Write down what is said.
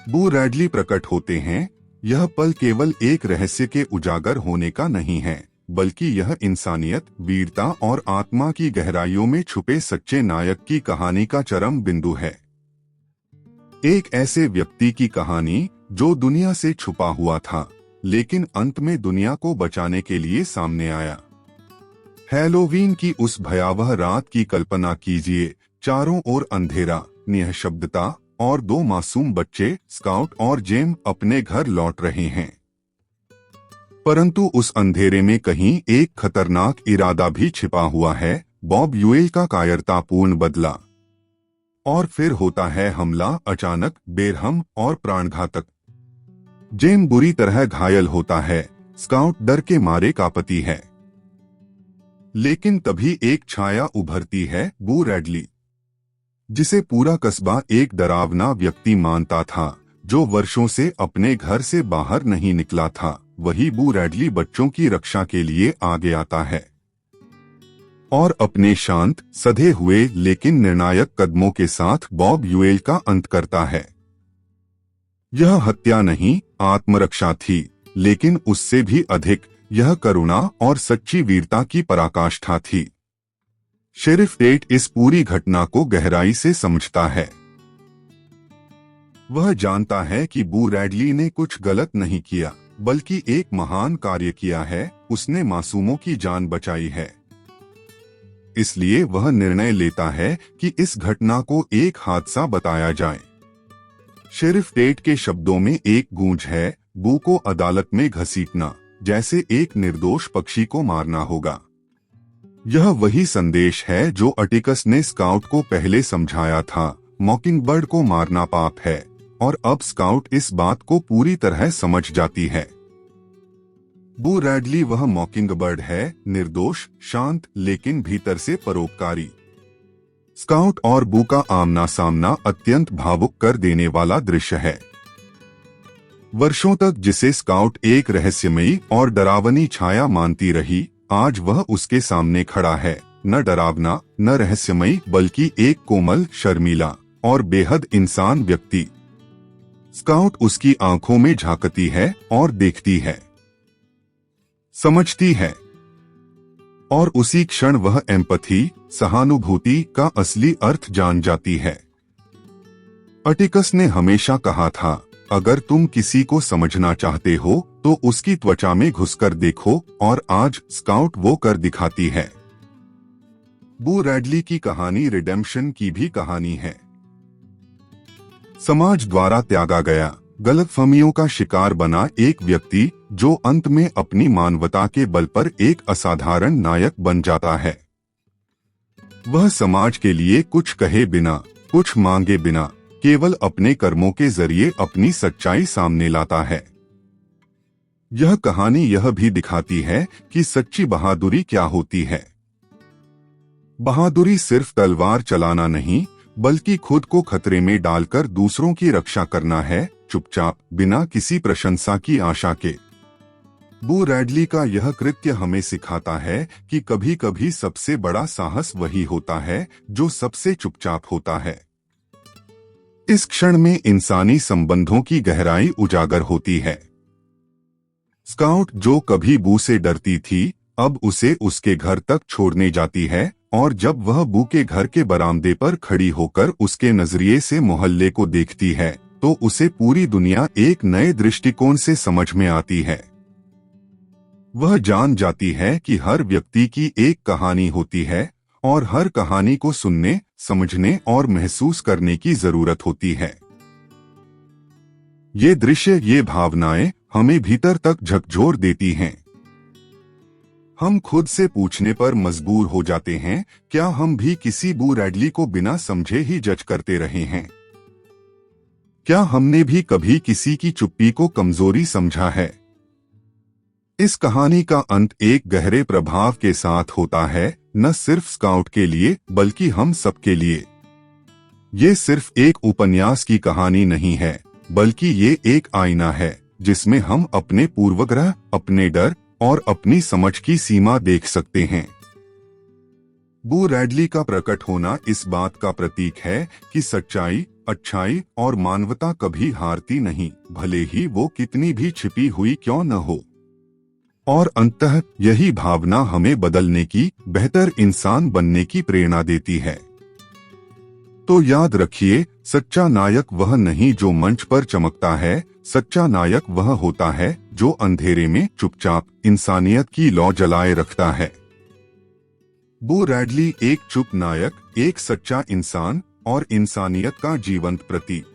बू रैडली प्रकट होते हैं। यह पल केवल एक रहस्य के उजागर होने का नहीं है, बल्कि यह इंसानियत, वीरता और आत्मा की गहराइयों में छुपे सच्चे नायक की कहानी का चरम बिंदु है। एक ऐसे व्यक्ति की कहानी जो दुनिया से छुपा हुआ था, लेकिन अंत में दुनिया को बचाने के लिए सामने आया। हैलोवीन की उस भयावह रात की कल्पना कीजिए। चारों ओर अंधेरा, निःशब्दता और दो मासूम बच्चे स्काउट और जेम अपने घर लौट रहे हैं। परंतु उस अंधेरे में कहीं एक खतरनाक इरादा भी छिपा हुआ है। बॉब यूएल का कायरतापूर्ण बदला। और फिर होता है हमला, अचानक, बेरहम और प्राणघातक। जेम बुरी तरह घायल होता है। स्काउट डर के मारे कांपती है। लेकिन तभी एक छाया उभरती है, बू रैडली, जिसे पूरा कस्बा एक डरावना व्यक्ति मानता था, जो वर्षों से अपने घर से बाहर नहीं निकला था। वही बू रैडली बच्चों की रक्षा के लिए आगे आता है और अपने शांत, सधे हुए लेकिन निर्णायक कदमों के साथ बॉब यूएल का अंत करता है। यह हत्या नहीं, आत्मरक्षा थी, लेकिन उससे भी अधिक यह करुणा और सच्ची वीरता की पराकाष्ठा थी। शेरिफ टेट इस पूरी घटना को गहराई से समझता है। वह जानता है कि बू रैडली ने कुछ गलत नहीं किया, बल्कि एक महान कार्य किया है। उसने मासूमों की जान बचाई है। इसलिए वह निर्णय लेता है कि इस घटना को एक हादसा बताया जाए। शेरिफ टेट के शब्दों में एक गूंज है, बू को अदालत में घसीटना जैसे एक निर्दोष पक्षी को मारना होगा। यह वही संदेश है जो अटिकस ने स्काउट को पहले समझाया था। मॉकिंगबर्ड को मारना पाप है, और अब स्काउट इस बात को पूरी तरह समझ जाती है। बू रैडली वह मॉकिंगबर्ड है, निर्दोष, शांत, लेकिन भीतर से परोपकारी। स्काउट और बू का आमना सामना अत्यंत भावुक कर देने वाला दृश्य है। वर्षों तक जिसे स्काउट एक रहस्यमयी और डरावनी छाया मानती रही, आज वह उसके सामने खड़ा है। न डरावना, न रहस्यमयी, बल्कि एक कोमल, शर्मीला और बेहद इंसान व्यक्ति। स्काउट उसकी आंखों में झांकती है और देखती है, समझती है, और उसी क्षण वह एम्पैथी, सहानुभूति का असली अर्थ जान जाती है। अटिकस ने हमेशा कहा था, अगर तुम किसी को समझना चाहते हो तो उसकी त्वचा में घुसकर देखो, और आज स्काउट वो कर दिखाती है। बू रैडली की कहानी रिडेम्पशन की भी कहानी है। समाज द्वारा त्यागा गया, गलतफहमियों का शिकार बना एक व्यक्ति जो अंत में अपनी मानवता के बल पर एक असाधारण नायक बन जाता है। वह समाज के लिए कुछ कहे बिना, कुछ मांगे बिना, केवल अपने कर्मों के जरिए अपनी सच्चाई सामने लाता है। यह कहानी यह भी दिखाती है कि सच्ची बहादुरी क्या होती है। बहादुरी सिर्फ तलवार चलाना नहीं, बल्कि खुद को खतरे में डालकर दूसरों की रक्षा करना है, चुपचाप, बिना किसी प्रशंसा की आशा के। बू रैडली का यह कृत्य हमें सिखाता है कि कभी कभी सबसे बड़ा साहस वही होता है जो सबसे चुपचाप होता है। इस क्षण में इंसानी संबंधों की गहराई उजागर होती है। स्काउट जो कभी बू से डरती थी, अब उसे उसके घर तक छोड़ने जाती है, और जब वह बू के घर के बरामदे पर खड़ी होकर उसके नजरिए से मोहल्ले को देखती है, तो उसे पूरी दुनिया एक नए दृष्टिकोण से समझ में आती है। वह जान जाती है कि हर व्यक्ति की एक कहानी होती है, और हर कहानी को सुनने, समझने और महसूस करने की जरूरत होती है। ये दृश्य, ये भावनाएं हमें भीतर तक झकझोर देती हैं। हम खुद से पूछने पर मजबूर हो जाते हैं, क्या हम भी किसी बू रैडली को बिना समझे ही जज करते रहे हैं? क्या हमने भी कभी किसी की चुप्पी को कमजोरी समझा है? इस कहानी का अंत एक गहरे प्रभाव के साथ होता है, न सिर्फ स्काउट के लिए बल्कि हम सबके लिए। ये सिर्फ एक उपन्यास की कहानी नहीं है, बल्कि ये एक आईना है जिसमें हम अपने पूर्वाग्रह, अपने डर और अपनी समझ की सीमा देख सकते हैं। बू रैडली का प्रकट होना इस बात का प्रतीक है कि सच्चाई, अच्छाई और मानवता कभी हारती नहीं, भले ही वो कितनी भी छिपी हुई क्यों न हो। और अंततः यही भावना हमें बदलने की, बेहतर इंसान बनने की प्रेरणा देती है। तो याद रखिए, सच्चा नायक वह नहीं जो मंच पर चमकता है, सच्चा नायक वह होता है जो अंधेरे में चुपचाप इंसानियत की लौ जलाए रखता है। बू रैडली एक चुप नायक, एक सच्चा इंसान और इंसानियत का जीवंत प्रतीक।